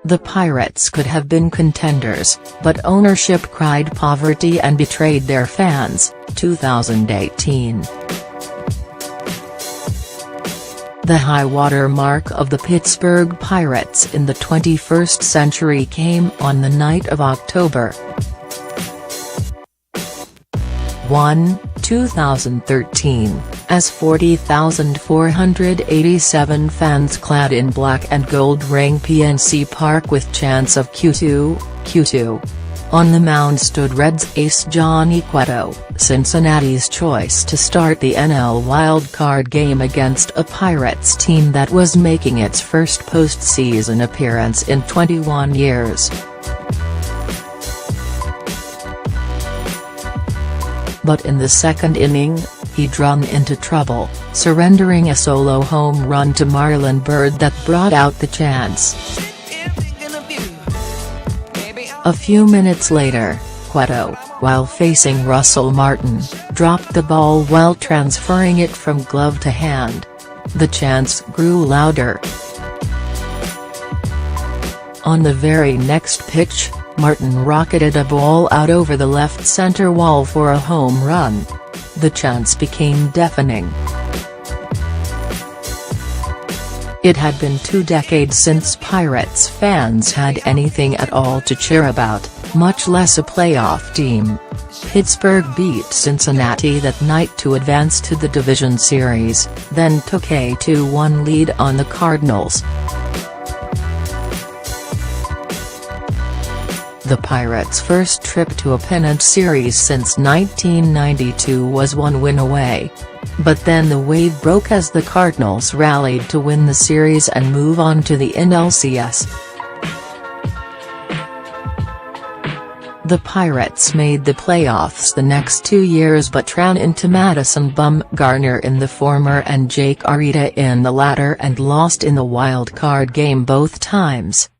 The Pirates could have been contenders, but ownership cried poverty and betrayed their fans. 2018. The high-water mark of the Pittsburgh Pirates in the 21st century came on the night of October 1, 2013, as 40,487 fans clad in black and gold rang PNC Park with chants of Q2, Q2. On the mound stood Reds ace Johnny Cueto, Cincinnati's choice to start the NL wildcard game against a Pirates team that was making its first postseason appearance in 21 years. But in the second inning, he'd run into trouble, surrendering a solo home run to Marlon Byrd that brought out the chants. A few minutes later, Cueto, while facing Russell Martin, dropped the ball while transferring it from glove to hand. The chants grew louder. On the very next pitch, Martin rocketed a ball out over the left center wall for a home run. The chants became deafening. It had been 2 decades since Pirates fans had anything at all to cheer about, much less a playoff team. Pittsburgh beat Cincinnati that night to advance to the division series, then took a 2-1 lead on the Cardinals. The Pirates' first trip to a pennant series since 1992 was 1 win away. But then the wave broke as the Cardinals rallied to win the series and move on to the NLCS. The Pirates made the playoffs the next 2 years but ran into Madison Bumgarner in the former and Jake Arrieta in the latter and lost in the wild card game both times.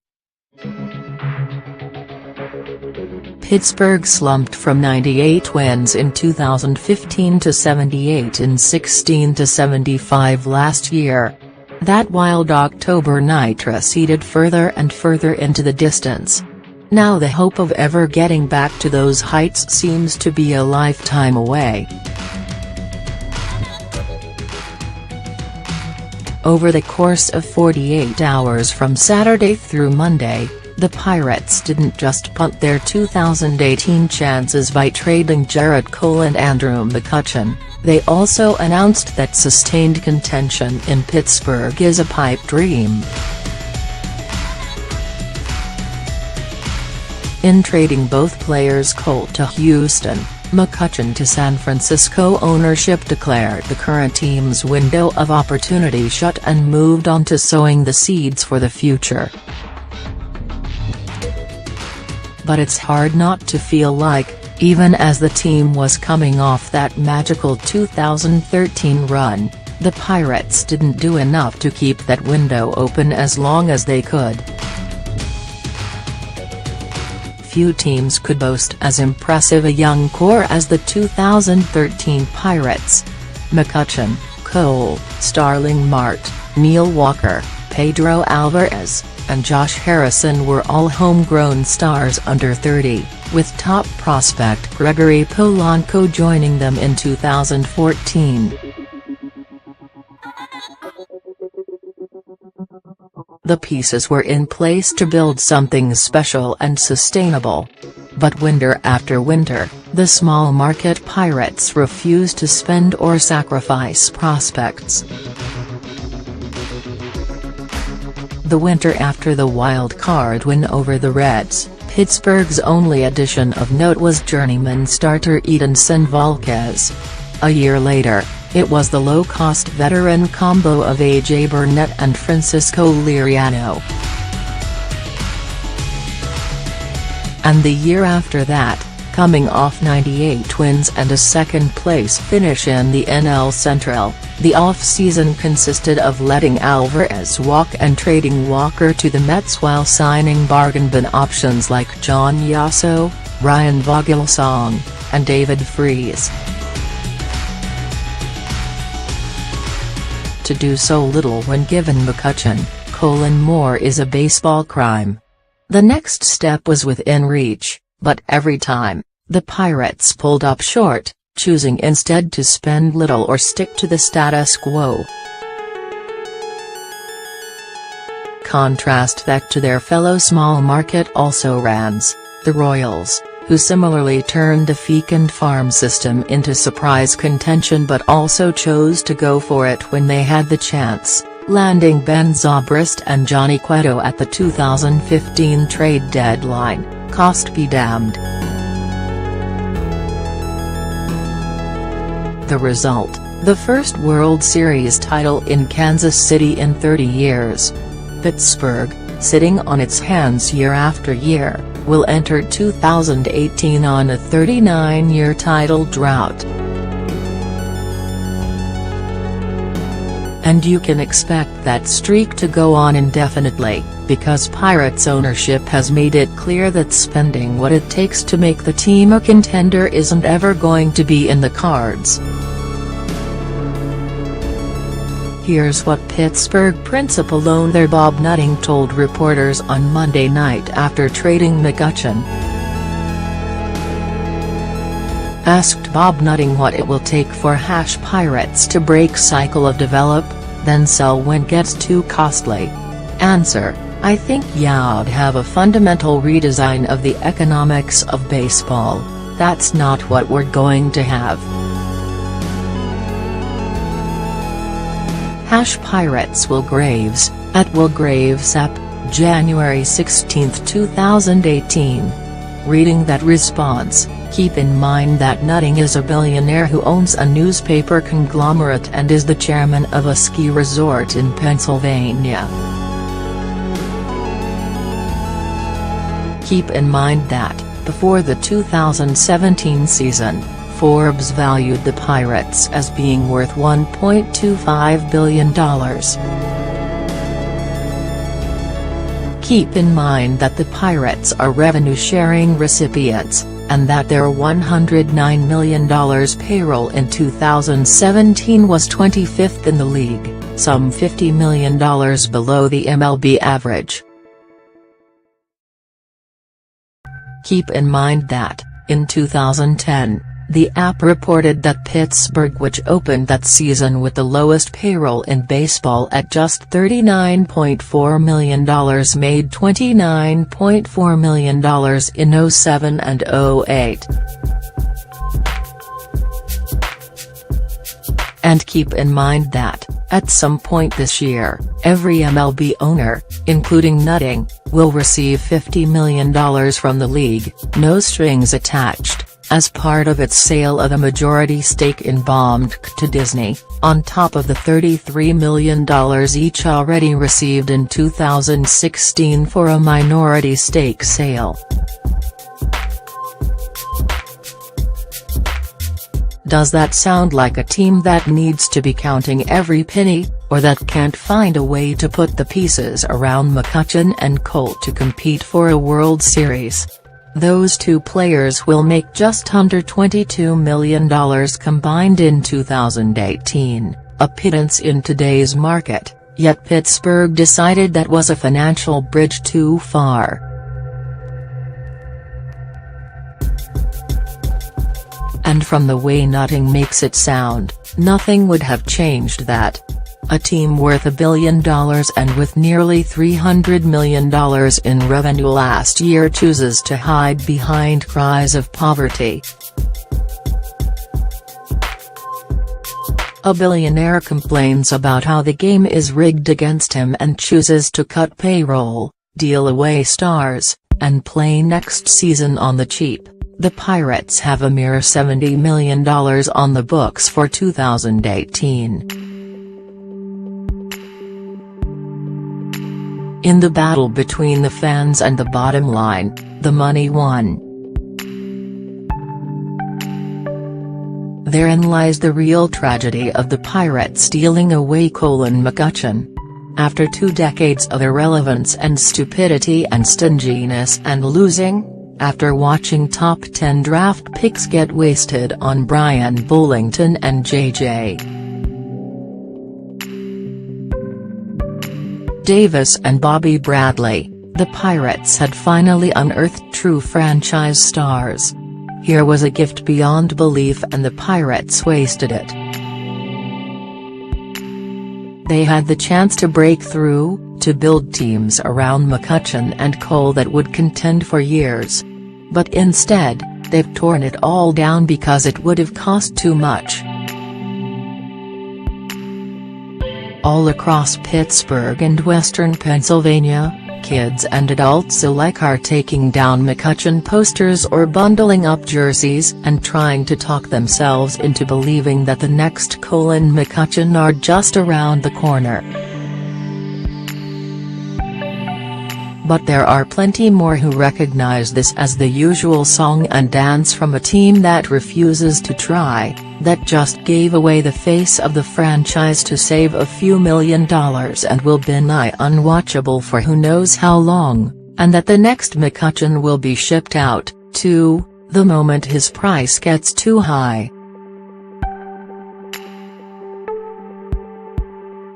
Pittsburgh slumped from 98 wins in 2015 to 78 in 16 to 75 last year. That wild October night receded further and further into the distance. Now the hope of ever getting back to those heights seems to be a lifetime away. Over the course of 48 hours from Saturday through Monday, the Pirates didn't just punt their 2018 chances by trading Gerrit Cole and Andrew McCutchen, they also announced that sustained contention in Pittsburgh is a pipe dream. In trading both players, Cole to Houston, McCutchen to San Francisco, ownership declared the current team's window of opportunity shut and moved on to sowing the seeds for the future. But it's hard not to feel like, even as the team was coming off that magical 2013 run, the Pirates didn't do enough to keep that window open as long as they could. Few teams could boast as impressive a young core as the 2013 Pirates. McCutchen, Cole, Starling Marte, Neil Walker, Pedro Alvarez, and Josh Harrison were all homegrown stars under 30, with top prospect Gregory Polanco joining them in 2014. The pieces were in place to build something special and sustainable. But winter after winter, the small market Pirates refused to spend or sacrifice prospects. The winter after the wild card win over the Reds, Pittsburgh's only addition of note was journeyman starter Edinson Volquez. A year later, it was the low-cost veteran combo of A.J. Burnett and Francisco Liriano. And the year after that, coming off 98 wins and a second-place finish in the NL Central, the off-season consisted of letting Alvarez walk and trading Walker to the Mets while signing bargain bin options like John Yasso, Ryan Vogelsong, and David Freese. To do so little when given McCutchen, Cole and more is a baseball crime. The next step was within reach, but every time, the Pirates pulled up short, choosing instead to spend little or stick to the status quo. Contrast that to their fellow small-market also-rans, the Royals, who similarly turned a fecund farm system into surprise contention but also chose to go for it when they had the chance, landing Ben Zobrist and Johnny Cueto at the 2015 trade deadline, cost be damned. The result, the first World Series title in Kansas City in 30 years. Pittsburgh, sitting on its hands year after year, will enter 2018 on a 39-year title drought. And you can expect that streak to go on indefinitely, because Pirates ownership has made it clear that spending what it takes to make the team a contender isn't ever going to be in the cards. Here's what Pittsburgh principal owner Bob Nutting told reporters on Monday night after trading McCutchen. Asked Bob Nutting what it will take for Pirates to break cycle of develop, then sell when gets too costly. Answer: I think you'd have a fundamental redesign of the economics of baseball. That's not what we're going to have. Pirates Will Graves, at Will Graves App, January 16, 2018. Reading that response, keep in mind that Nutting is a billionaire who owns a newspaper conglomerate and is the chairman of a ski resort in Pennsylvania. Keep in mind that, before the 2017 season, Forbes valued the Pirates as being worth $1.25 billion. Keep in mind that the Pirates are revenue-sharing recipients, and that their $109 million payroll in 2017 was 25th in the league, some $50 million below the MLB average. Keep in mind that, in 2010, the app reported that Pittsburgh, which opened that season with the lowest payroll in baseball at just $39.4 million, made $29.4 million in 07 and 08. And keep in mind that, at some point this year, every MLB owner, including Nutting, will receive $50 million from the league, no strings attached, as part of its sale of a majority stake in Bombed to Disney, on top of the $33 million each already received in 2016 for a minority stake sale. Does that sound like a team that needs to be counting every penny, or that can't find a way to put the pieces around McCutchen and Colt to compete for a World Series? Those two players will make just under $22 million combined in 2018, a pittance in today's market, yet Pittsburgh decided that was a financial bridge too far. And from the way Nutting makes it sound, nothing would have changed that. A team worth $1 billion and with nearly $300 million in revenue last year chooses to hide behind cries of poverty. A billionaire complains about how the game is rigged against him and chooses to cut payroll, deal away stars, and play next season on the cheap. The Pirates have a mere $70 million on the books for 2018. In the battle between the fans and the bottom line, the money won. Therein lies the real tragedy of the Pirates stealing away McCutchen. After 2 decades of irrelevance and stupidity and stinginess and losing, after watching top 10 draft picks get wasted on Brian Bullington and J.J. Davis and Bobby Bradley, The Pirates had finally unearthed true franchise stars. Here was a gift beyond belief, and the Pirates wasted it. They had the chance to break through, to build teams around McCutchen and Cole that would contend for years. But instead, they've torn it all down because it would have cost too much. All across Pittsburgh and western Pennsylvania, kids and adults alike are taking down McCutchen posters or bundling up jerseys and trying to talk themselves into believing that the next Cole and McCutchen are just around the corner. But there are plenty more who recognize this as the usual song and dance from a team that refuses to try, that just gave away the face of the franchise to save a few $1 million and will be nigh unwatchable for who knows how long, and that the next McCutchen will be shipped out, too, the moment his price gets too high.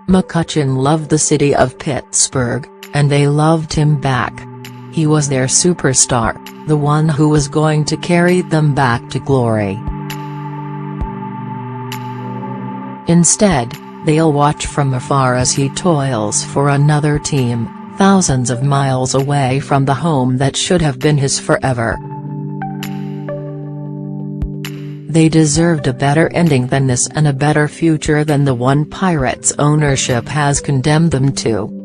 McCutchen loved the city of Pittsburgh, and they loved him back. He was their superstar, the one who was going to carry them back to glory. Instead, they'll watch from afar as he toils for another team, thousands of miles away from the home that should have been his forever. They deserved a better ending than this, and a better future than the one Pirates ownership has condemned them to.